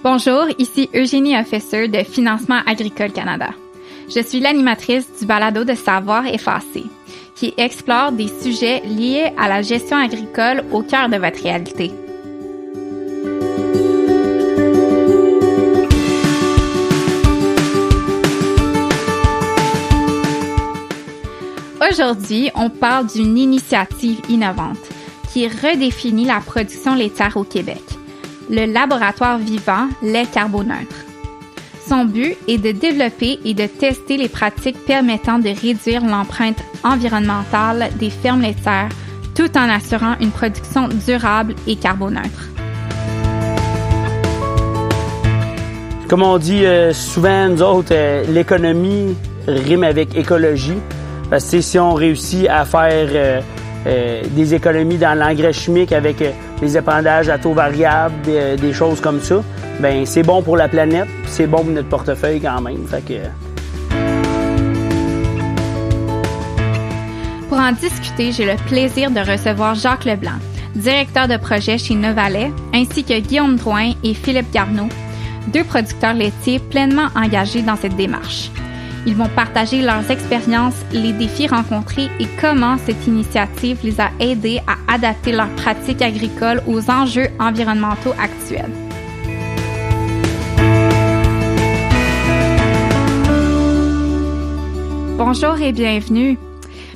Bonjour, ici Eugénie Officer de Financement Agricole Canada. Je suis l'animatrice du balado de Savoir effacer, qui explore des sujets liés à la gestion agricole au cœur de votre réalité. Aujourd'hui, on parle d'une initiative innovante qui redéfinit la production laitière au Québec, le laboratoire vivant lait carboneutre. Son but est de développer et de tester les pratiques permettant de réduire l'empreinte environnementale des fermes laitières tout en assurant une production durable et carboneutre. Comme on dit souvent, nous autres, l'économie rime avec écologie. Parce que si on réussit à faire des économies dans l'engrais chimique avec les épandages à taux variables, des choses comme ça, ben c'est bon pour la planète, c'est bon pour notre portefeuille quand même. Fait que... Pour en discuter, j'ai le plaisir de recevoir Jacques Leblanc, directeur de projet chez Novalet, ainsi que Guillaume Drouin et Philippe Garneau, deux producteurs laitiers pleinement engagés dans cette démarche. Ils vont partager leurs expériences, les défis rencontrés et comment cette initiative les a aidés à adapter leurs pratiques agricoles aux enjeux environnementaux actuels. Bonjour et bienvenue.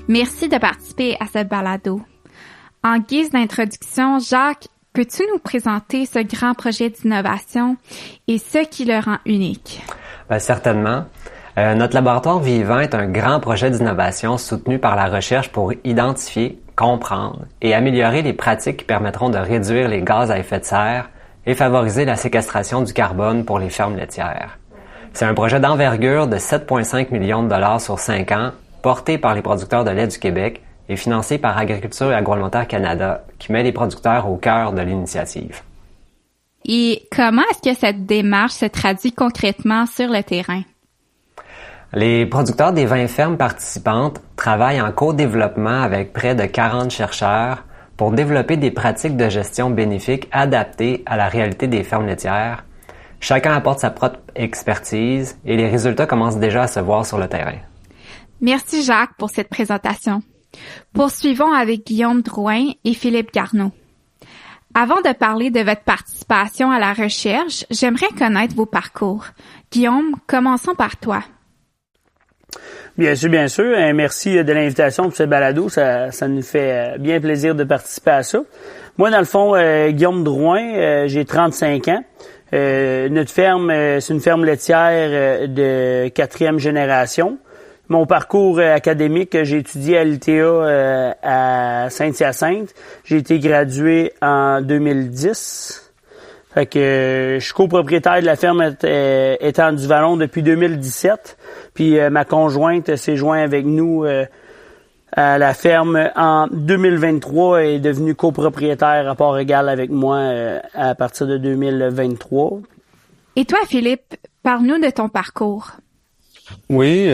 Merci de participer à ce balado. En guise d'introduction, Jacques, peux-tu nous présenter ce grand projet d'innovation et ce qui le rend unique? Bien, certainement. Notre laboratoire vivant est un grand projet d'innovation soutenu par la recherche pour identifier, comprendre et améliorer les pratiques qui permettront de réduire les gaz à effet de serre et favoriser la séquestration du carbone pour les fermes laitières. C'est un projet d'envergure de 7,5 millions de dollars sur 5 ans, porté par les producteurs de lait du Québec et financé par Agriculture et Agroalimentaire Canada, qui met les producteurs au cœur de l'initiative. Et comment est-ce que cette démarche se traduit concrètement sur le terrain? Les producteurs des 20 fermes participantes travaillent en co-développement avec près de 40 chercheurs pour développer des pratiques de gestion bénéfiques adaptées à la réalité des fermes laitières. Chacun apporte sa propre expertise et les résultats commencent déjà à se voir sur le terrain. Merci Jacques pour cette présentation. Poursuivons avec Guillaume Drouin et Philippe Garneau. Avant de parler de votre participation à la recherche, j'aimerais connaître vos parcours. Guillaume, commençons par toi. Bien sûr. Merci de l'invitation pour ce balado. Ça nous fait bien plaisir de participer à ça. Moi, dans le fond, Guillaume Drouin, j'ai 35 ans. Notre ferme, c'est une ferme laitière de 4e génération. Mon parcours académique, j'ai étudié à l'ITA à Saint-Hyacinthe. J'ai été gradué en 2010. Fait que je suis copropriétaire de la ferme Étang du Vallon depuis 2017. Puis ma conjointe s'est jointe avec nous à la ferme en 2023 et est devenue copropriétaire à part égale avec moi à partir de 2023. Et toi, Philippe, parle-nous de ton parcours. Oui,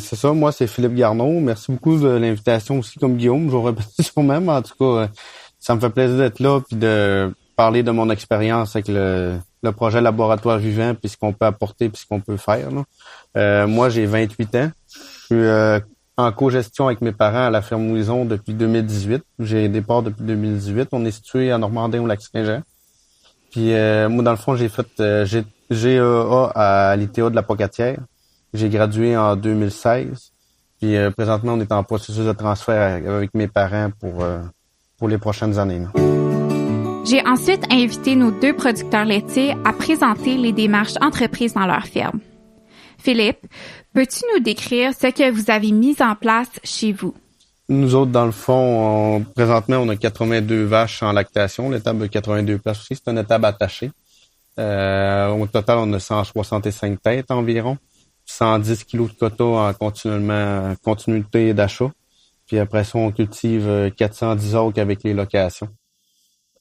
c'est ça. Moi, c'est Philippe Garneau. Merci beaucoup de l'invitation aussi, comme Guillaume. Je vous répète sur même. En tout cas, ça me fait plaisir d'être là puis de parler de mon expérience avec le projet Laboratoire Vivant puis ce qu'on peut apporter puis ce qu'on peut faire. Là. Moi, j'ai 28 ans. Je suis en co-gestion avec mes parents à la ferme Louison depuis 2018. J'ai des parts depuis 2018. On est situé à Normandin au Lac-Saint-Jean. Puis moi, dans le fond, j'ai fait GEA à l'ITA de la Pocatière. J'ai gradué en 2016. Puis présentement, on est en processus de transfert avec mes parents pour les prochaines années. Là. J'ai ensuite invité nos deux producteurs laitiers à présenter les démarches entreprises dans leur ferme. Philippe, peux-tu nous décrire ce que vous avez mis en place chez vous? Nous autres, dans le fond, présentement, on a 82 vaches en lactation. L'étable de 82 places aussi, c'est une étable attachée. Au total, on a 165 têtes environ. 110 kilos de quota en continuité d'achat. Puis après ça, on cultive 410 acres avec les locations.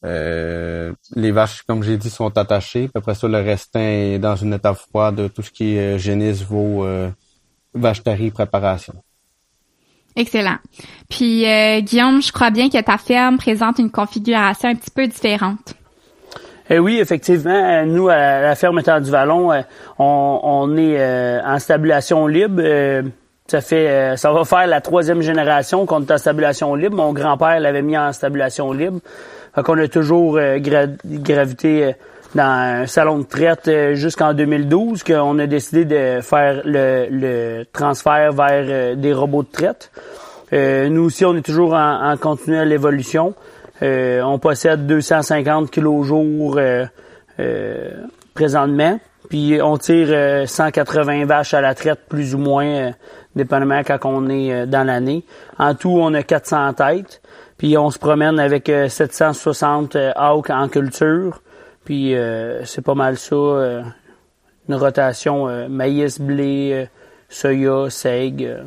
Les vaches, comme j'ai dit, sont attachées. Puis après ça, le restant est dans une étape froide. Tout ce qui est génisse, veau, vache-tarie, préparation. Excellent. Puis, Guillaume, je crois bien que ta ferme présente une configuration un petit peu différente. Oui, effectivement. Nous, à la ferme Étang du Vallon, on est en stabulation libre. Ça va faire la 3e génération qu'on est en stabulation libre. Mon grand-père l'avait mis en stabulation libre. Fait qu'on a toujours gravité dans un salon de traite jusqu'en 2012, qu'on a décidé de faire le transfert vers des robots de traite. Nous aussi, on est toujours en continuelle évolution. On possède 250 kilos jour présentement. Puis on tire 180 vaches à la traite, plus ou moins, dépendamment quand on est dans l'année. En tout, on a 400 têtes. Puis on se promène avec 760 hawks en culture. Puis c'est pas mal ça. Une rotation maïs, blé, soya, seigle,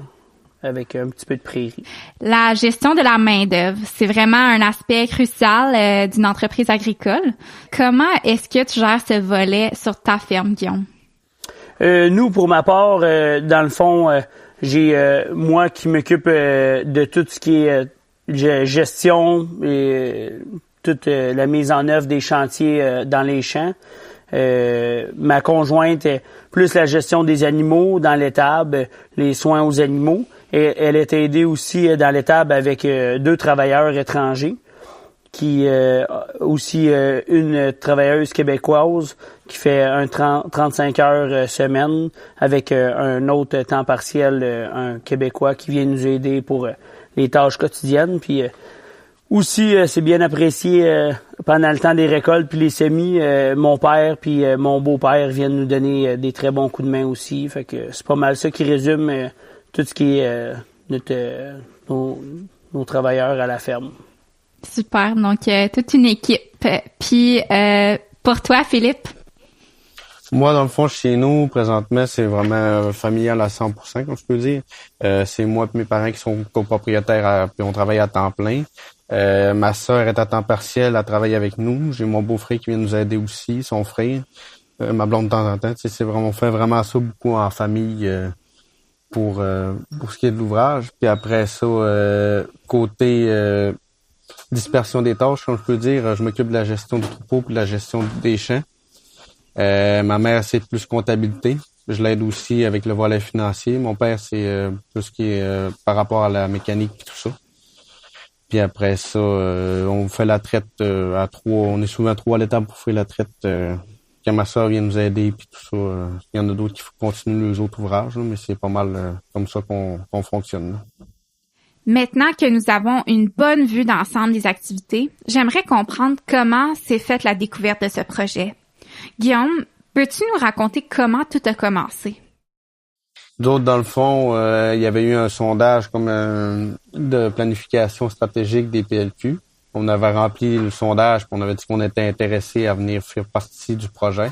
avec un petit peu de prairie. La gestion de la main-d'œuvre, c'est vraiment un aspect crucial d'une entreprise agricole. Comment est-ce que tu gères ce volet sur ta ferme, Guillaume? Nous, pour ma part, dans le fond, j'ai moi qui m'occupe de tout ce qui est gestion et toute la mise en œuvre des chantiers dans les champs. Ma conjointe, plus la gestion des animaux dans l'étable, les soins aux animaux. Et elle est aidée aussi dans l'étable avec 2 travailleurs étrangers, qui aussi une travailleuse québécoise qui fait 35 heures semaine avec un autre temps partiel, un Québécois qui vient nous aider pour les tâches quotidiennes. Puis aussi, c'est bien apprécié pendant le temps des récoltes puis les semis. Mon père puis mon beau-père viennent nous donner des très bons coups de main aussi. Fait que c'est pas mal ça qui résume tout ce qui est nos travailleurs à la ferme. Super. Donc, toute une équipe. Puis, pour toi, Philippe? Moi, dans le fond, chez nous, présentement, c'est vraiment familial à 100%, comme je peux dire. C'est moi et mes parents qui sont copropriétaires, puis on travaille à temps plein. Ma sœur est à temps partiel, elle travaille avec nous. J'ai mon beau-frère qui vient nous aider aussi, son frère. Ma blonde de temps en temps. C'est vraiment, on fait vraiment ça beaucoup en famille pour ce qui est de l'ouvrage. Puis après ça, côté dispersion des tâches, comme je peux dire, je m'occupe de la gestion du troupeau puis de la gestion des champs. Ma mère, c'est plus comptabilité. Je l'aide aussi avec le volet financier. Mon père, c'est tout ce qui est par rapport à la mécanique et tout ça. Puis après ça, on fait la traite à 3. On est souvent à 3 à l'étable pour faire la traite quand ma soeur vient nous aider puis tout ça. Il y en a d'autres qui continuent les autres ouvrages, là, mais c'est pas mal comme ça qu'on fonctionne. Là. Maintenant que nous avons une bonne vue d'ensemble des activités, j'aimerais comprendre comment s'est faite la découverte de ce projet. Guillaume, peux-tu nous raconter comment tout a commencé? D'autres, dans le fond, il y avait eu un sondage comme de planification stratégique des PLQ. On avait rempli le sondage, puis on avait dit qu'on était intéressé à venir faire partie du projet.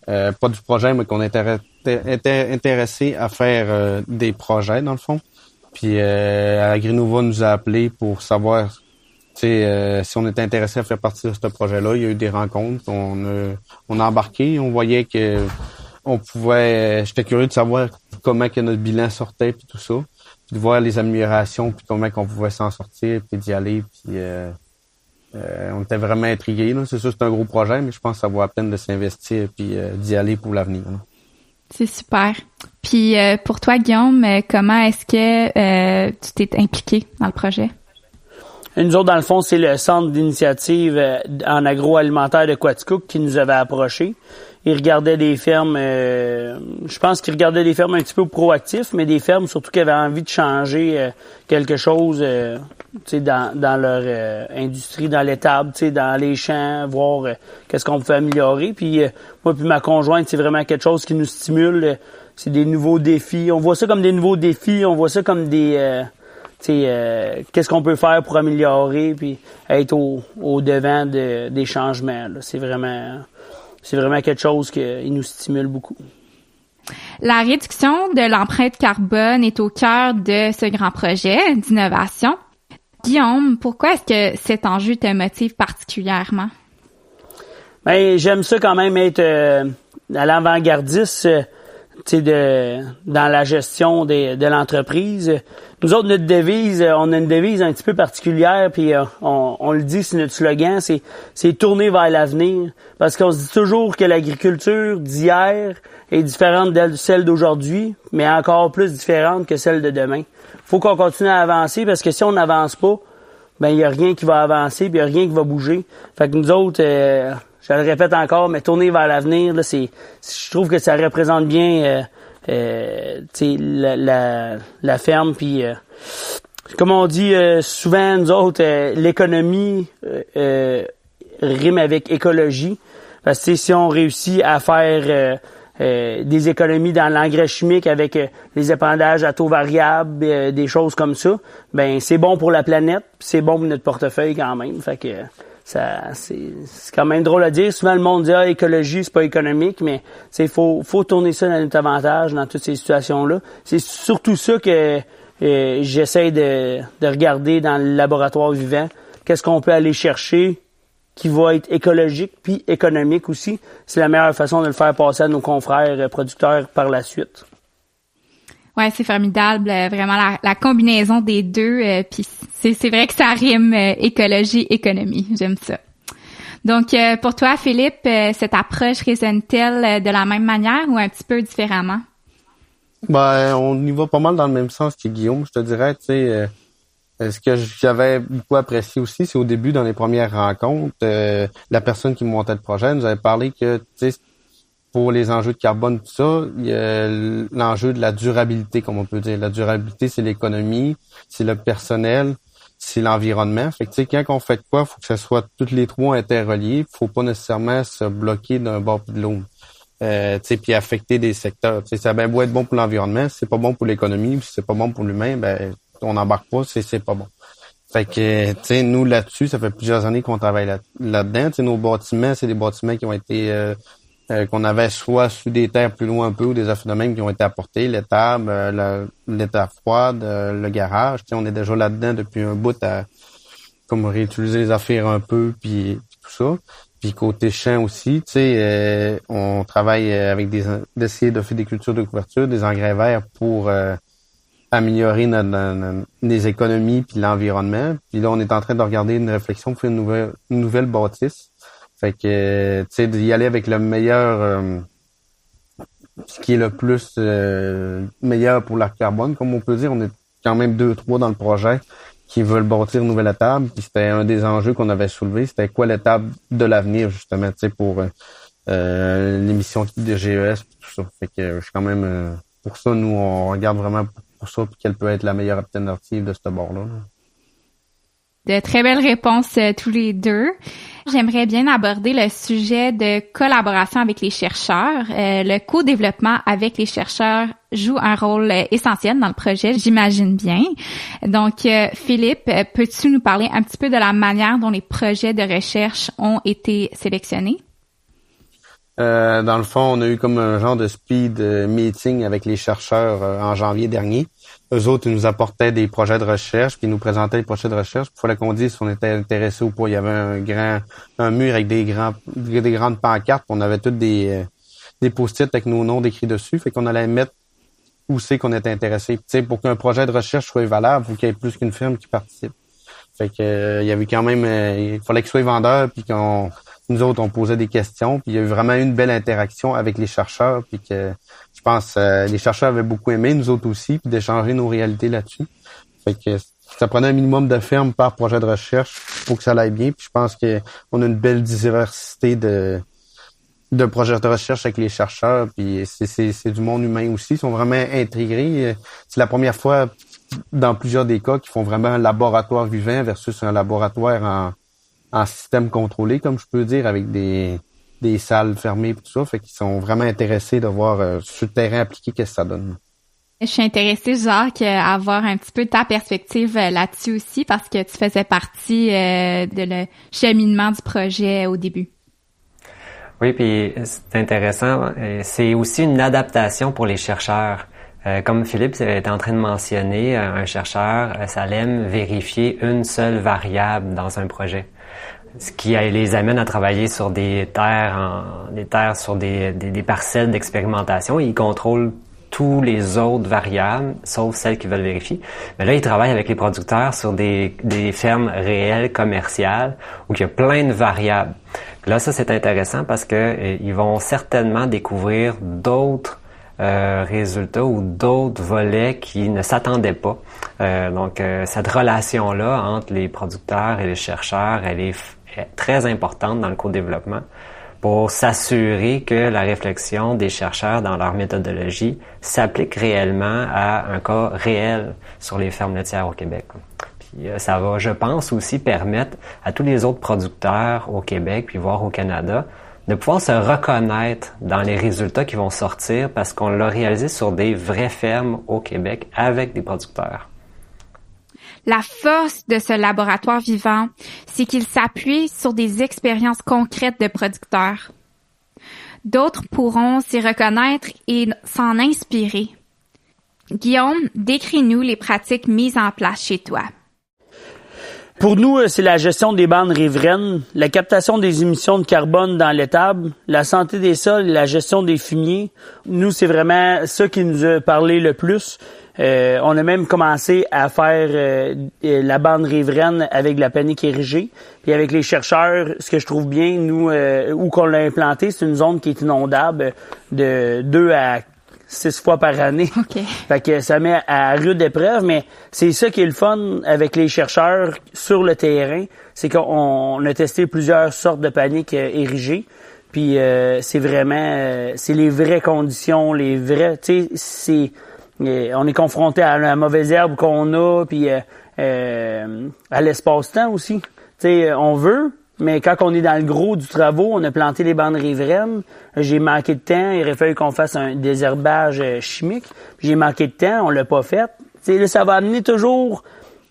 Pas du projet, mais qu'on était intéressé à faire des projets, dans le fond. Puis Agrinova nous a appelé pour savoir si on était intéressé à faire partie de ce projet-là. Il y a eu des rencontres, on a embarqué, on voyait que on pouvait. J'étais curieux de savoir comment que notre bilan sortait puis tout ça, puis de voir les améliorations puis comment qu'on pouvait s'en sortir puis d'y aller. Puis on était vraiment intrigués. Là. C'est sûr, c'est un gros projet, mais je pense que ça vaut la peine de s'investir puis d'y aller pour l'avenir. Là. C'est super. Puis pour toi, Guillaume, comment est-ce que tu t'es impliqué dans le projet? Nous autres, dans le fond, c'est le centre d'initiative en agroalimentaire de Quaticook qui nous avait approchés. Ils regardaient des fermes, je pense qu'ils regardaient des fermes un petit peu proactifs, mais des fermes surtout qui avaient envie de changer quelque chose dans leur industrie, dans l'étable, dans les champs, voir qu'est-ce qu'on pouvait améliorer. Puis moi puis ma conjointe, c'est vraiment quelque chose qui nous stimule. C'est des nouveaux défis. On voit ça comme des nouveaux défis, on voit ça comme des... qu'est-ce qu'on peut faire pour améliorer puis être au devant des changements. Là. C'est vraiment quelque chose qui nous stimule beaucoup. La réduction de l'empreinte carbone est au cœur de ce grand projet d'innovation. Guillaume, pourquoi est-ce que cet enjeu te motive particulièrement? Ben, j'aime ça quand même être à l'avant-gardiste dans la gestion de l'entreprise. Nous autres, notre devise, on a une devise un petit peu particulière, puis on le dit, c'est notre slogan, c'est tourner vers l'avenir. Parce qu'on se dit toujours que l'agriculture d'hier est différente de celle d'aujourd'hui, mais encore plus différente que celle de demain. Faut qu'on continue à avancer, parce que si on n'avance pas, ben il y a rien qui va avancer, puis il y a rien qui va bouger. Fait que nous autres, je le répète encore, mais tourner vers l'avenir, là, je trouve que ça représente bien la ferme. Puis comme on dit souvent, nous autres, l'économie rime avec écologie. Parce que si on réussit à faire des économies dans l'engrais chimique avec les épandages à taux variables, des choses comme ça, ben c'est bon pour la planète, puis c'est bon pour notre portefeuille quand même. Fait que c'est quand même drôle à dire. Souvent le monde dit écologie, c'est pas économique, mais faut tourner ça dans notre avantage dans toutes ces situations-là. C'est surtout ça que j'essaie de regarder dans le laboratoire vivant. Qu'est-ce qu'on peut aller chercher qui va être écologique puis économique aussi. C'est la meilleure façon de le faire passer à nos confrères producteurs par la suite. Ouais, c'est formidable, vraiment la combinaison des deux. Puis c'est vrai que ça rime écologie, économie. J'aime ça. Donc, pour toi, Philippe, cette approche résonne-t-elle de la même manière ou un petit peu différemment? Ben, on y va pas mal dans le même sens que Guillaume, je te dirais, tu sais. Ce que j'avais beaucoup apprécié aussi, c'est au début, dans les premières rencontres, la personne qui montait le projet nous avait parlé que, tu sais, pour les enjeux de carbone, tout ça, il y a l'enjeu de la durabilité, comme on peut dire. La durabilité, c'est l'économie, c'est le personnel, c'est l'environnement. Fait que, tu sais, quand on fait de quoi, faut que ça soit tous les trois interreliés. Faut pas nécessairement se bloquer d'un bord puis de l'autre. Tu sais, puis affecter des secteurs. Tu sais, ça a bien beau être bon pour l'environnement, si c'est pas bon pour l'économie, puis si c'est pas bon pour l'humain, ben on n'embarque pas, c'est pas bon. Fait que, tu sais, nous, là-dessus, ça fait plusieurs années qu'on travaille là-dedans. Tu sais, nos bâtiments, c'est des bâtiments qui ont été, qu'on avait soit sous des terres plus loin un peu ou des affaires de même qui ont été apportés, l'étable, l'étable froide, le garage. Tu sais, on est déjà là-dedans depuis un bout à, comme réutiliser les affaires un peu, puis tout ça. Puis côté champ aussi, tu sais, on travaille avec d'essayer de faire des cultures de couverture, des engrais verts pour, améliorer les économies puis l'environnement. Puis là, on est en train de regarder une réflexion pour une nouvelle bâtisse. Fait que, tu sais, d'y aller avec le meilleur, ce qui est le plus meilleur pour la carbone, comme on peut dire. On est quand même 2-3 dans le projet qui veulent bâtir une nouvelle étable. Puis c'était un des enjeux qu'on avait soulevé. C'était quoi l'étable de l'avenir, justement, tu sais, pour l'émission de GES et tout ça. Fait que je suis quand même... pour ça, nous, on regarde vraiment pour ça, puis quelle peut être la meilleure alternative de ce bord-là. De très belles réponses tous les deux. J'aimerais bien aborder le sujet de collaboration avec les chercheurs. Le co-développement avec les chercheurs joue un rôle essentiel dans le projet, j'imagine bien. Donc, Philippe, peux-tu nous parler un petit peu de la manière dont les projets de recherche ont été sélectionnés? Dans le fond, on a eu comme un genre de speed meeting avec les chercheurs en janvier dernier. Eux autres, ils nous apportaient des projets de recherche, puis ils nous présentaient les projets de recherche. Il fallait qu'on dise si on était intéressé ou pas. Il y avait un mur avec des grandes pancartes. On avait toutes des post-it avec nos noms décrits dessus. Fait qu'on allait mettre où c'est qu'on était intéressé. Tu sais, pour qu'un projet de recherche soit valable, il faut qu'il y ait plus qu'une firme qui participe. Fait que il y avait quand même, il fallait qu'ils soient vendeurs, puis nous autres, on posait des questions, puis il y a eu vraiment une belle interaction avec les chercheurs, puis que je pense les chercheurs avaient beaucoup aimé, nous autres aussi, puis d'échanger nos réalités là-dessus. Fait que ça prenait un minimum de firmes par projet de recherche pour que ça aille bien, puis je pense qu'on a une belle diversité de projets de recherche avec les chercheurs, puis c'est du monde humain aussi, ils sont vraiment intégrés. C'est la première fois dans plusieurs des cas qu'ils font vraiment un laboratoire vivant versus un laboratoire en système contrôlé, comme je peux dire, avec des salles fermées et tout ça. Fait qu'ils sont vraiment intéressés de voir sur le terrain appliqué qu'est-ce que ça donne. Je suis intéressée, Jacques, à avoir un petit peu ta perspective là-dessus aussi, parce que tu faisais partie de le cheminement du projet au début. Oui, puis c'est intéressant. C'est aussi une adaptation pour les chercheurs. Comme Philippe était en train de mentionner, un chercheur, ça aime vérifier une seule variable dans un projet. ce qui les amène à travailler sur des terres sur des parcelles d'expérimentation. Ils contrôlent tous les autres variables, sauf celles qu'ils veulent vérifier. Mais là, ils travaillent avec les producteurs sur des fermes réelles, commerciales, où il y a plein de variables. Là, ça, c'est intéressant parce que ils vont certainement découvrir d'autres résultats ou d'autres volets qui ne s'attendaient pas. Donc, cette relation-là entre les producteurs et les chercheurs, elle est très importante dans le co-développement pour s'assurer que la réflexion des chercheurs dans leur méthodologie s'applique réellement à un cas réel sur les fermes laitières au Québec. Puis ça va, je pense, aussi permettre à tous les autres producteurs au Québec, puis voire au Canada, de pouvoir se reconnaître dans les résultats qui vont sortir parce qu'on l'a réalisé sur des vraies fermes au Québec avec des producteurs. La force de ce laboratoire vivant, c'est qu'il s'appuie sur des expériences concrètes de producteurs. D'autres pourront s'y reconnaître et s'en inspirer. Guillaume, décris-nous les pratiques mises en place chez toi. Pour nous, c'est la gestion des bandes riveraines, la captation des émissions de carbone dans l'étable, la santé des sols et la gestion des fumiers. Nous, c'est vraiment ça qui nous a parlé le plus. On a même commencé à faire la bande riveraine avec la panique érigée. Puis avec les chercheurs, ce que je trouve bien, nous, où qu'on l'a implanté, c'est une zone qui est inondable de 2 à 6 fois par année. Okay. Fait que ça met à rude épreuve, mais c'est ça qui est le fun avec les chercheurs sur le terrain, c'est qu'on a testé plusieurs sortes de paniques érigées. Puis c'est vraiment, c'est les vraies conditions, les vrais, tu sais, on est confronté à la mauvaise herbe qu'on a, puis à l'espace-temps aussi. Tu sais, on veut, mais quand on est dans le gros du travaux, on a planté les bandes riveraines. J'ai manqué de temps, il aurait fallu qu'on fasse un désherbage chimique. J'ai manqué de temps, on l'a pas fait. Tu sais, là, ça va amener toujours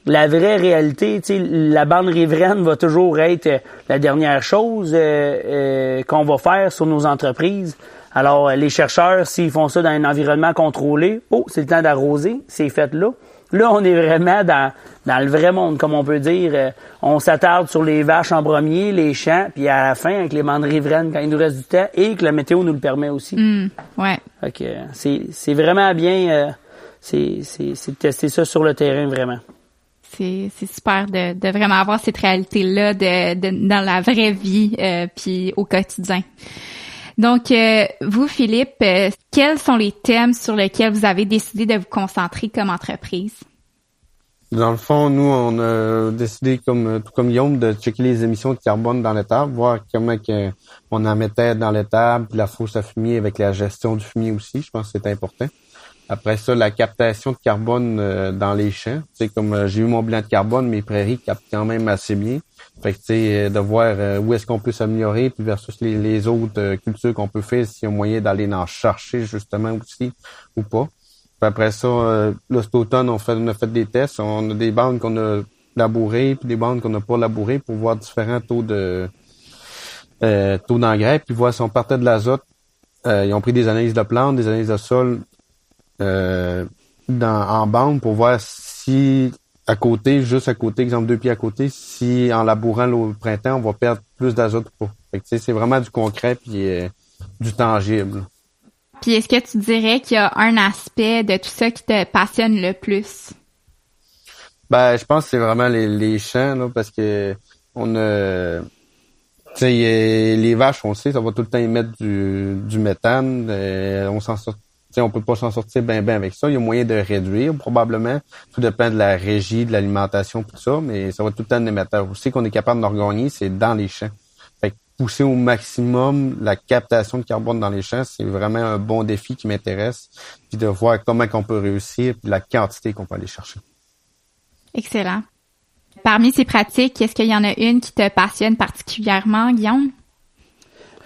la vraie réalité. Tu sais, la bande riveraine va toujours être la dernière chose qu'on va faire sur nos entreprises. Alors, les chercheurs, s'ils font ça dans un environnement contrôlé, c'est le temps d'arroser, c'est fait là. Là, on est vraiment dans le vrai monde, comme on peut dire. On s'attarde sur les vaches en premier, les champs, puis à la fin, avec les bandes riveraines, quand il nous reste du temps, et que la météo nous le permet aussi. Ouais. Fait que c'est vraiment bien, c'est de tester ça sur le terrain, vraiment. C'est super de vraiment avoir cette réalité-là dans la vraie vie, puis au quotidien. Donc, vous, Philippe, quels sont les thèmes sur lesquels vous avez décidé de vous concentrer comme entreprise? Dans le fond, nous, on a décidé, tout comme Guillaume, de checker les émissions de carbone dans l'étable, voir comment on en mettait dans l'étable, puis la fosse à fumier avec la gestion du fumier aussi. Je pense que c'est important. Après ça, la captation de carbone dans les champs. Tu sais, comme j'ai eu mon bilan de carbone, mes prairies captent quand même assez bien. Fait que, tu sais, de voir où est-ce qu'on peut s'améliorer, puis versus les autres cultures qu'on peut faire, s'il y a moyen d'aller en chercher, justement, aussi, ou pas. Puis après ça, là, cet automne, on a fait des tests. On a des bandes qu'on a labourées, puis des bandes qu'on n'a pas labourées pour voir différents taux d'engrais, puis voir si on partait de l'azote. Ils ont pris des analyses de plantes, des analyses de sol, en bande pour voir si juste à côté, exemple 2 pieds à côté, si en labourant le printemps, on va perdre plus d'azote ou pas. Fait que, tu sais, c'est vraiment du concret puis du tangible. Puis est-ce que tu dirais qu'il y a un aspect de tout ça qui te passionne le plus? Ben, je pense que c'est vraiment les champs, là, parce que on a, tu sais, les vaches, on sait, ça va tout le temps émettre du méthane. On s'en sort. T'sais, on peut pas s'en sortir ben avec ça. Il y a moyen de réduire, probablement. Tout dépend de la régie, de l'alimentation, tout ça, mais ça va tout le temps émetteur. Aussi qu'on est capable d'en regagner, c'est dans les champs. Fait que pousser au maximum la captation de carbone dans les champs, c'est vraiment un bon défi qui m'intéresse. Puis de voir comment qu'on peut réussir, puis la quantité qu'on peut aller chercher. Excellent. Parmi ces pratiques, est-ce qu'il y en a une qui te passionne particulièrement, Guillaume?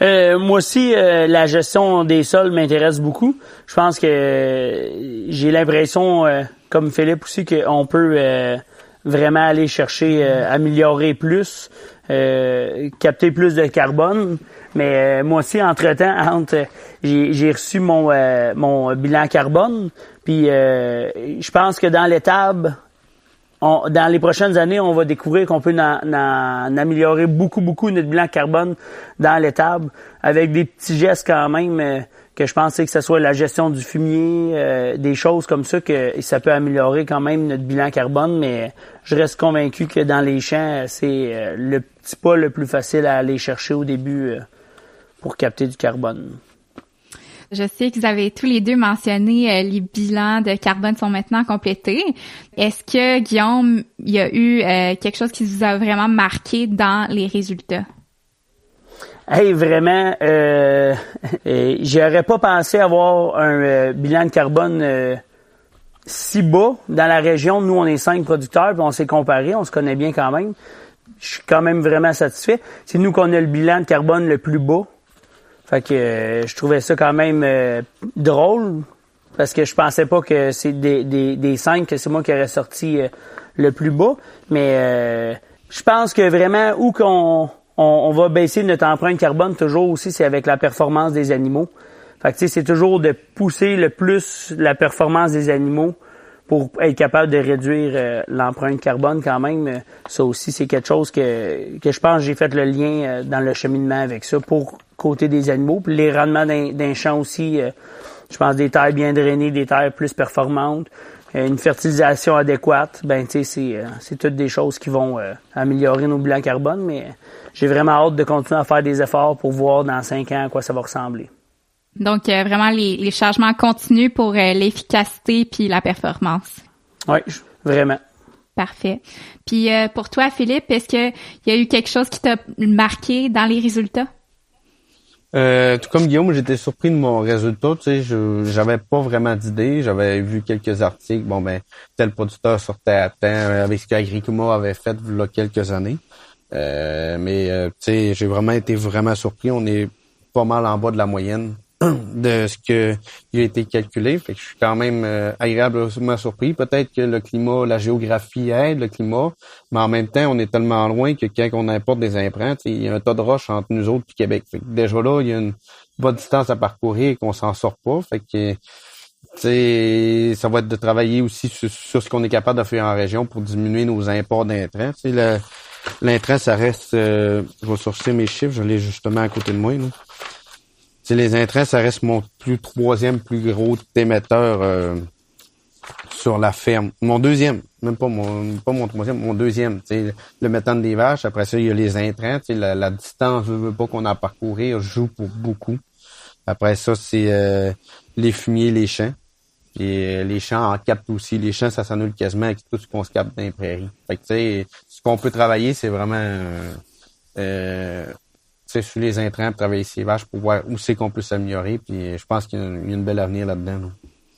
Moi aussi, la gestion des sols m'intéresse beaucoup. Je pense que j'ai l'impression, comme Philippe aussi, qu'on peut vraiment aller chercher, améliorer plus, capter plus de carbone. Mais moi aussi, entre-temps, j'ai reçu mon bilan carbone. Puis je pense que dans l'étable, dans les prochaines années, on va découvrir qu'on peut en améliorer beaucoup notre bilan carbone dans l'étable avec des petits gestes quand même que je pense que ce soit la gestion du fumier, des choses comme ça que ça peut améliorer quand même notre bilan carbone, mais je reste convaincu que dans les champs, c'est le petit pas le plus facile à aller chercher au début pour capter du carbone. Je sais que vous avez tous les deux mentionné les bilans de carbone sont maintenant complétés. Est-ce que, Guillaume, il y a eu quelque chose qui vous a vraiment marqué dans les résultats? Hey, vraiment, j'aurais pas pensé avoir un bilan de carbone si bas. Dans la région, nous, on est 5 producteurs, puis on s'est comparés, on se connaît bien quand même. Je suis quand même vraiment satisfait. C'est nous qu'on a le bilan de carbone le plus bas. Fait que je trouvais ça quand même drôle, parce que je pensais pas que c'est des 5 que c'est moi qui aurais sorti le plus bas. Mais je pense que vraiment où on va baisser notre empreinte carbone toujours aussi, c'est avec la performance des animaux. Fait que tu sais, c'est toujours de pousser le plus la performance des animaux pour être capable de réduire l'empreinte carbone quand même. Ça aussi, c'est quelque chose que je pense que j'ai fait le lien dans le cheminement avec ça pour côté des animaux. Puis les rendements d'un champ aussi, je pense des terres bien drainées, des terres plus performantes, une fertilisation adéquate, ben tu sais, c'est toutes des choses qui vont améliorer nos bilans carbone, mais j'ai vraiment hâte de continuer à faire des efforts pour voir dans 5 ans à quoi ça va ressembler. Donc, vraiment, les changements continus pour l'efficacité puis la performance. Oui, vraiment. Parfait. Puis, pour toi, Philippe, est-ce qu'il y a eu quelque chose qui t'a marqué dans les résultats? Tout comme Guillaume, j'étais surpris de mon résultat. Tu sais, j'avais pas vraiment d'idée. J'avais vu quelques articles. Bon, ben, tel producteur sortait à temps avec ce qu'Agricoma avait fait il y a quelques années. Mais tu sais, j'ai vraiment été surpris. On est pas mal en bas de la moyenne de ce que il a été calculé. Fait que je suis quand même agréablement surpris. Peut-être que le climat, la géographie aide le climat, mais en même temps, on est tellement loin que quand on importe des intrants, il y a un tas de roches entre nous autres et Québec. Fait que déjà là, il y a une bonne distance à parcourir et qu'on s'en sort pas. Fait que ça va être de travailler aussi sur ce qu'on est capable de faire en région pour diminuer nos imports d'intrants. L'intrant, ça reste... je vais sourcer mes chiffres, je l'ai justement à côté de moi, là. T'sais, les intrants, ça reste mon troisième plus gros émetteur sur la ferme. Mon deuxième, pas mon troisième, mon deuxième. T'sais, le méthane des vaches. Après ça, il y a les intrants. La distance, je veux pas qu'on a à parcourir, joue pour beaucoup. Après ça, c'est les fumiers, les champs. Et les champs en captent aussi. Les champs, ça s'annule quasiment avec tout ce qu'on se capte dans les prairies. Fait que tu sais, ce qu'on peut travailler, c'est vraiment sur les intrants, travailler ces vaches pour voir où c'est qu'on peut s'améliorer. Puis je pense qu'il y a une belle avenir là-dedans. Là.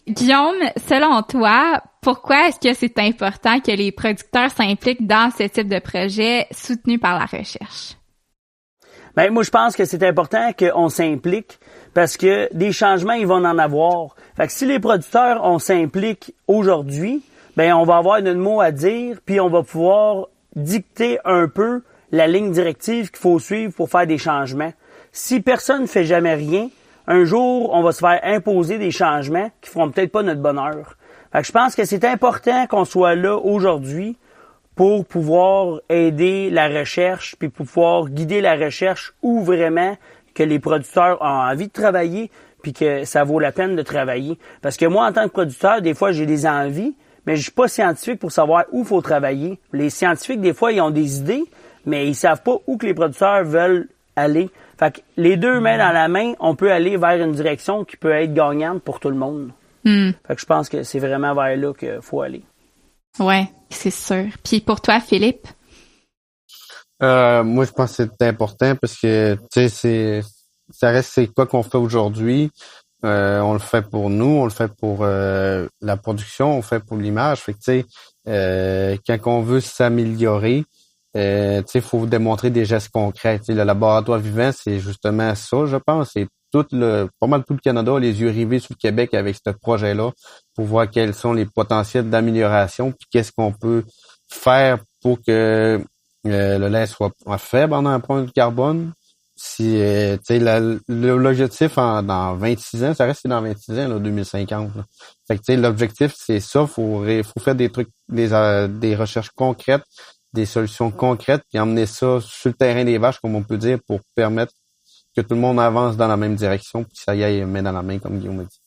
Guillaume, selon toi, pourquoi est-ce que c'est important que les producteurs s'impliquent dans ce type de projet soutenu par la recherche? Ben, moi, je pense que c'est important qu'on s'implique parce que des changements, ils vont en avoir. Fait que si les producteurs, on s'implique aujourd'hui, ben, on va avoir notre mot à dire, puis on va pouvoir dicter un peu la ligne directive qu'il faut suivre pour faire des changements. Si personne ne fait jamais rien, un jour, on va se faire imposer des changements qui feront peut-être pas notre bonheur. Fait que je pense que c'est important qu'on soit là aujourd'hui pour pouvoir aider la recherche puis pour pouvoir guider la recherche où vraiment que les producteurs ont envie de travailler puis que ça vaut la peine de travailler. Parce que moi, en tant que producteur, des fois, j'ai des envies, mais je suis pas scientifique pour savoir où il faut travailler. Les scientifiques, des fois, ils ont des idées, mais ils savent pas où que les producteurs veulent aller. Fait que les deux mains dans la main, on peut aller vers une direction qui peut être gagnante pour tout le monde. Fait que je pense que c'est vraiment vers là qu'il faut aller. Ouais, c'est sûr. Puis pour toi, Philippe? Moi, je pense que c'est important parce que, tu sais, ça reste c'est quoi qu'on fait aujourd'hui. On le fait pour nous, on le fait pour la production, on le fait pour l'image. Fait que, tu sais, quand on veut s'améliorer, tu sais, faut démontrer des gestes concrets. Tu sais, le laboratoire vivant, c'est justement ça, je pense. C'est pas mal tout le Canada, les yeux rivés sur le Québec avec ce projet-là pour voir quels sont les potentiels d'amélioration puis qu'est-ce qu'on peut faire pour que le lait soit faible en empreinte de carbone si tu sais l'objectif dans 26 ans, ça reste dans 26 ans là, 2050. Là. Fait que tu sais l'objectif c'est ça, faut faire des trucs des recherches concrètes, des solutions concrètes puis emmener ça sur le terrain des vaches comme on peut dire pour permettre que tout le monde avance dans la même direction puis que ça y aille main dans la main comme Guillaume a dit.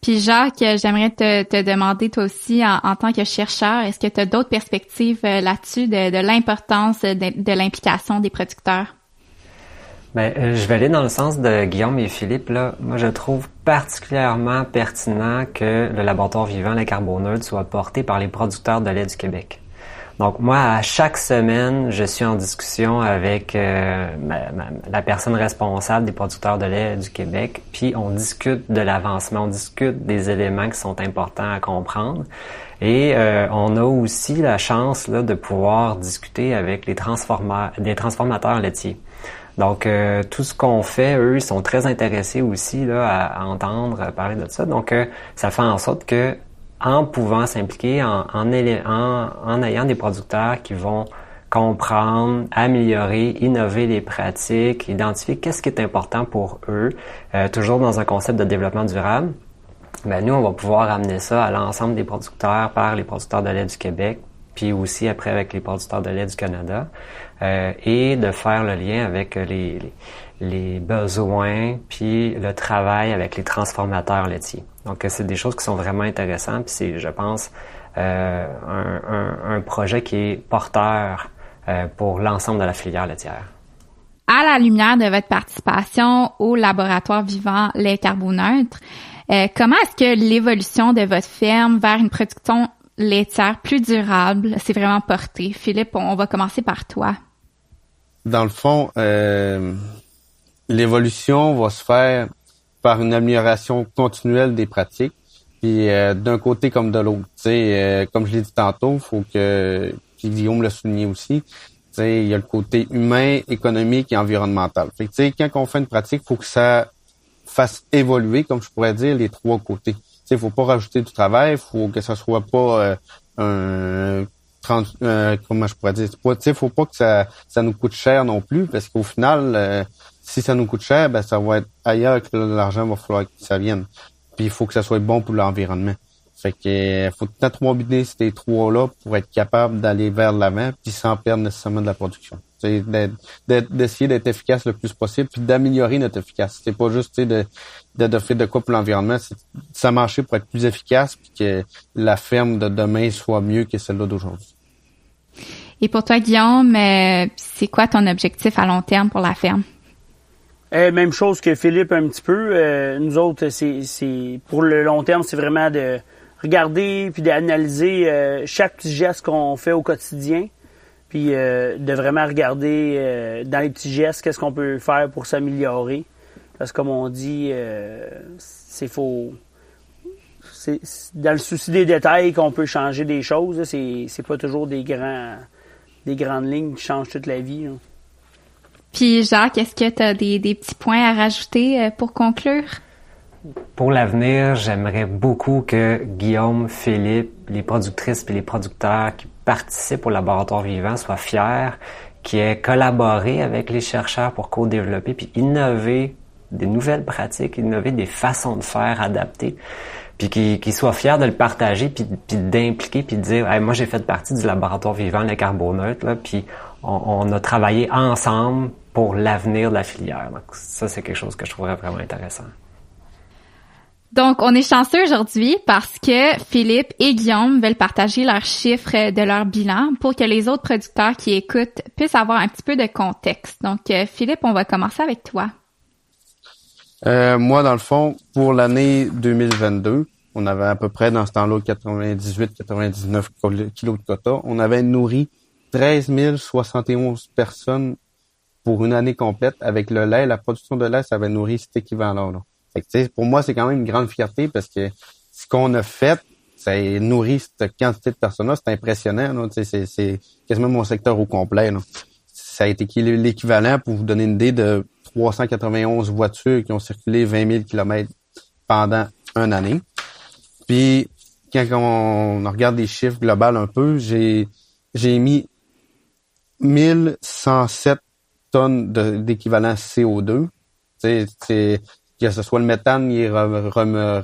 Puis Jacques, j'aimerais te demander toi aussi en tant que chercheur, est-ce que tu as d'autres perspectives là-dessus de l'importance de l'implication des producteurs? Je vais aller dans le sens de Guillaume et Philippe. Là, moi, je trouve particulièrement pertinent que le laboratoire vivant, lait carboneutre, soit porté par les producteurs de lait du Québec. Donc, moi, à chaque semaine, je suis en discussion avec la personne responsable des producteurs de lait du Québec, puis on discute de l'avancement, on discute des éléments qui sont importants à comprendre. Et on a aussi la chance là, de pouvoir discuter avec les transformateurs laitiers. Donc, tout ce qu'on fait, eux, ils sont très intéressés aussi là, à entendre parler de ça. Donc, ça fait en sorte que, en pouvant s'impliquer, en ayant des producteurs qui vont comprendre, améliorer, innover les pratiques, identifier qu'est-ce qui est important pour eux, toujours dans un concept de développement durable, nous, on va pouvoir amener ça à l'ensemble des producteurs par les producteurs de lait du Québec, puis aussi après avec les producteurs de lait du Canada, et de faire le lien avec les besoins puis le travail avec les transformateurs laitiers. Donc, c'est des choses qui sont vraiment intéressantes, puis c'est, je pense, un projet qui est porteur pour l'ensemble de la filière laitière. À la lumière de votre participation au laboratoire vivant lait carboneutre, comment est-ce que l'évolution de votre ferme vers une production laitière plus durable s'est vraiment portée? Philippe, on va commencer par toi. Dans le fond, l'évolution va se faire par une amélioration continuelle des pratiques, puis d'un côté comme de l'autre. Tu sais, comme je l'ai dit tantôt, faut que, puis Guillaume l'a souligné aussi, tu sais, il y a le côté humain, économique et environnemental. Fait que, tu sais, quand on fait une pratique, faut que ça fasse évoluer, comme je pourrais dire, les trois côtés. Tu sais, faut pas rajouter du travail, faut que ça soit pas comment je pourrais dire, tu sais, faut pas que ça nous coûte cher non plus, parce qu'au final, si ça nous coûte cher, ben ça va être ailleurs que l'argent va falloir que ça vienne. Puis il faut que ça soit bon pour l'environnement. Fait que faut tout le temps combiner ces trois-là pour être capable d'aller vers l'avant, puis sans perdre nécessairement de la production. C'est d'essayer d'être efficace le plus possible, puis d'améliorer notre efficacité. C'est pas juste de faire de quoi pour l'environnement, c'est ça marcher pour être plus efficace, puis que la ferme de demain soit mieux que celle-là d'aujourd'hui. Et pour toi, Guillaume, c'est quoi ton objectif à long terme pour la ferme? Même chose que Philippe un petit peu. Nous autres, c'est pour le long terme, c'est vraiment de regarder puis d'analyser chaque petit geste qu'on fait au quotidien, puis de vraiment regarder dans les petits gestes qu'est-ce qu'on peut faire pour s'améliorer. Parce que comme on dit, c'est dans le souci des détails qu'on peut changer des choses. Là, c'est pas toujours des grandes lignes qui changent toute la vie. Là. Puis Jacques, est-ce que tu as des petits points à rajouter pour conclure? Pour l'avenir, j'aimerais beaucoup que Guillaume, Philippe, les productrices et les producteurs qui participent au laboratoire vivant soient fiers, qui aient collaboré avec les chercheurs pour co-développer puis innover des nouvelles pratiques, innover des façons de faire adaptées, puis qu'ils soient fiers de le partager puis d'impliquer puis de dire hey, moi j'ai fait partie du laboratoire vivant lait carboneutre là, puis on a travaillé ensemble pour l'avenir de la filière. Donc ça c'est quelque chose que je trouverais vraiment intéressant. Donc, on est chanceux aujourd'hui parce que Philippe et Guillaume veulent partager leurs chiffres de leur bilan pour que les autres producteurs qui écoutent puissent avoir un petit peu de contexte. Donc, Philippe, on va commencer avec toi. Moi, dans le fond, pour l'année 2022, on avait à peu près dans ce temps-là 98-99 kilos de quota. On avait nourri 13 071 personnes pour une année complète. Avec le lait, la production de lait, ça avait nourri cet équivalent-là. Fait que, pour moi, c'est quand même une grande fierté parce que ce qu'on a fait, ça nourrit cette quantité de personnes-là. C'est impressionnant. Là, c'est quasiment mon secteur au complet. Là. Ça a été l'équivalent, pour vous donner une idée, de 391 voitures qui ont circulé 20 000 km pendant une année. Puis, quand on regarde les chiffres globaux un peu, j'ai mis 1107 tonnes d'équivalent CO2. C'est que ce soit le méthane, il est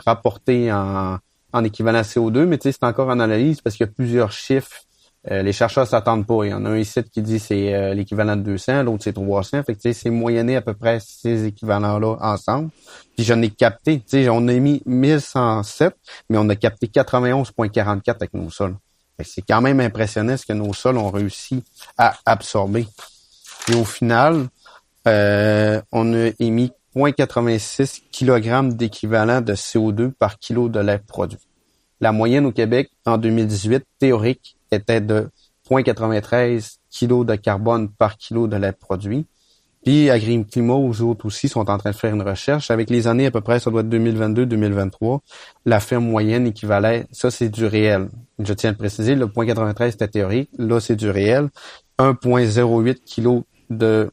rapporté en équivalent CO2, mais c'est encore en analyse parce qu'il y a plusieurs chiffres. Les chercheurs s'attendent pas. Il y en a un ici qui dit c'est l'équivalent de 200, l'autre c'est 300. Fait que c'est moyenné à peu près ces équivalents-là ensemble. Puis j'en ai capté, on a mis 1107, mais on a capté 91,44 avec nos sols. Fait que c'est quand même impressionnant ce que nos sols ont réussi à absorber. Et au final, on a émis 0,86 kg d'équivalent de CO2 par kilo de lait produit. La moyenne au Québec en 2018, théorique, était de 0,93 kg de carbone par kilo de lait produit. Puis Agri-Climat, aux autres aussi, sont en train de faire une recherche. Avec les années à peu près, ça doit être 2022-2023, la ferme moyenne équivalait, ça c'est du réel. Je tiens à le préciser, le 0,93 c'était théorique, là c'est du réel. 1,08 kg de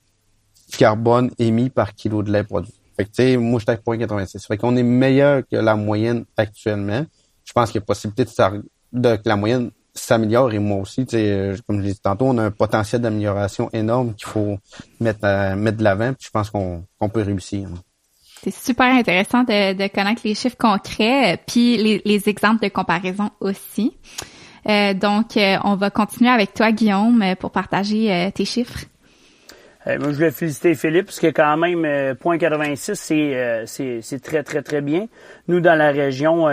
carbone émis par kilo de lait produit. Fait que tu sais, moi j'étais à 0,86. Fait qu'on est meilleur que la moyenne actuellement. Je pense qu'il y a possibilité que la moyenne s'améliore et moi aussi, tu sais, comme je l'ai dit tantôt, on a un potentiel d'amélioration énorme qu'il faut mettre de l'avant. Puis je pense qu'on peut réussir. C'est super intéressant de connaître les chiffres concrets, puis les exemples de comparaison aussi. Donc, on va continuer avec toi, Guillaume, pour partager tes chiffres. Moi, je voulais féliciter Philippe, parce que quand même, 0,86, c'est très, très, très bien. Nous, dans la région,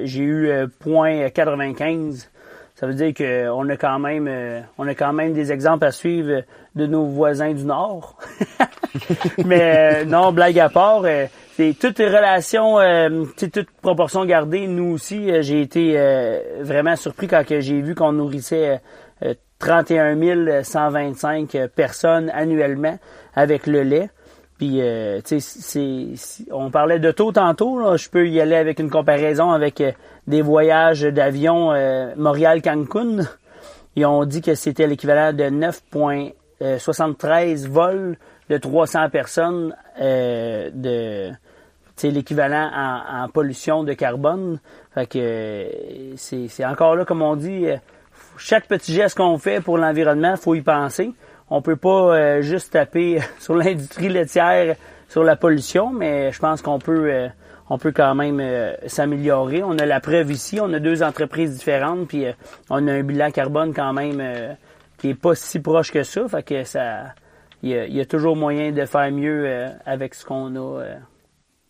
j'ai eu 0,95. Ça veut dire qu'on a quand même des exemples à suivre de nos voisins du Nord. Mais non, blague à part, c'est toutes les relations, toute proportion gardée. Nous aussi, j'ai été vraiment surpris quand j'ai vu qu'on nourrissait 31 125 personnes annuellement avec le lait. Puis, on parlait de taux tantôt. Là. Je peux y aller avec une comparaison avec des voyages d'avion Montréal-Cancun. Ils ont dit que c'était l'équivalent de 9,73 vols de 300 personnes l'équivalent en pollution de carbone. Fait que c'est encore là, comme on dit, chaque petit geste qu'on fait pour l'environnement, faut y penser. On peut pas juste taper sur l'industrie laitière, sur la pollution, mais je pense qu'on peut quand même s'améliorer. On a la preuve ici, on a 2 entreprises différentes, puis on a un bilan carbone quand même qui est pas si proche que ça. Fait que il y a toujours moyen de faire mieux avec ce qu'on a.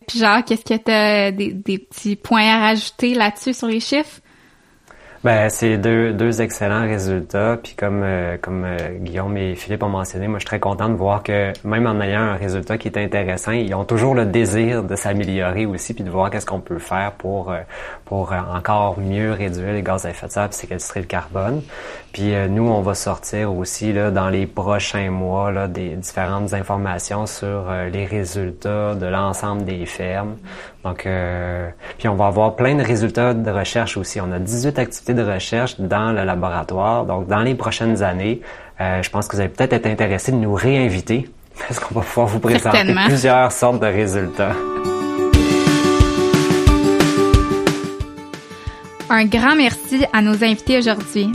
Puis Jacques, est-ce que tu as des petits points à rajouter là-dessus sur les chiffres? Ben, c'est deux excellents résultats. Puis comme Guillaume et Philippe ont mentionné, moi je suis très content de voir que même en ayant un résultat qui est intéressant, ils ont toujours le désir de s'améliorer aussi, puis de voir qu'est-ce qu'on peut faire pour encore mieux réduire les gaz à effet de serre, puis séquestrer le carbone. Puis nous, on va sortir aussi là dans les prochains mois là des différentes informations sur les résultats de l'ensemble des fermes. Donc, puis on va avoir plein de résultats de recherche aussi. On a 18 activités de recherche dans le laboratoire. Donc, dans les prochaines années, je pense que vous allez peut-être être intéressés de nous réinviter parce qu'on va pouvoir vous présenter plusieurs sortes de résultats. Un grand merci à nos invités aujourd'hui.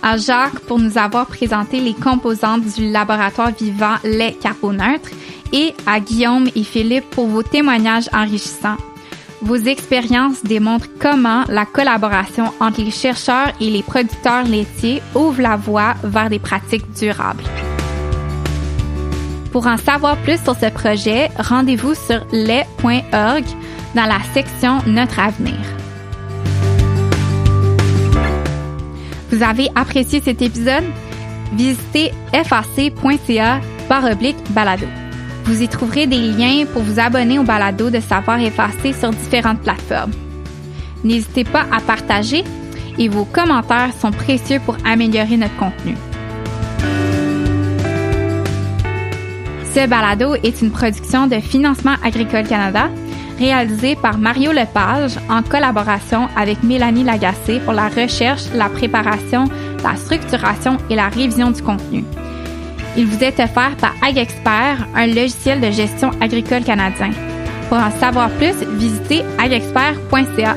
À Jacques pour nous avoir présenté les composantes du laboratoire vivant lait carboneutre et à Guillaume et Philippe pour vos témoignages enrichissants. Vos expériences démontrent comment la collaboration entre les chercheurs et les producteurs laitiers ouvre la voie vers des pratiques durables. Pour en savoir plus sur ce projet, rendez-vous sur lait.org dans la section Notre avenir. Vous avez apprécié cet épisode? Visitez fac.ca/balado. Vous y trouverez des liens pour vous abonner au balado de Savoir effacer sur différentes plateformes. N'hésitez pas à partager et vos commentaires sont précieux pour améliorer notre contenu. Ce balado est une production de Financement Agricole Canada, réalisée par Mario Lepage en collaboration avec Mélanie Lagacé pour la recherche, la préparation, la structuration et la révision du contenu. Il vous est offert par AgExpert, un logiciel de gestion agricole canadien. Pour en savoir plus, visitez agexpert.ca.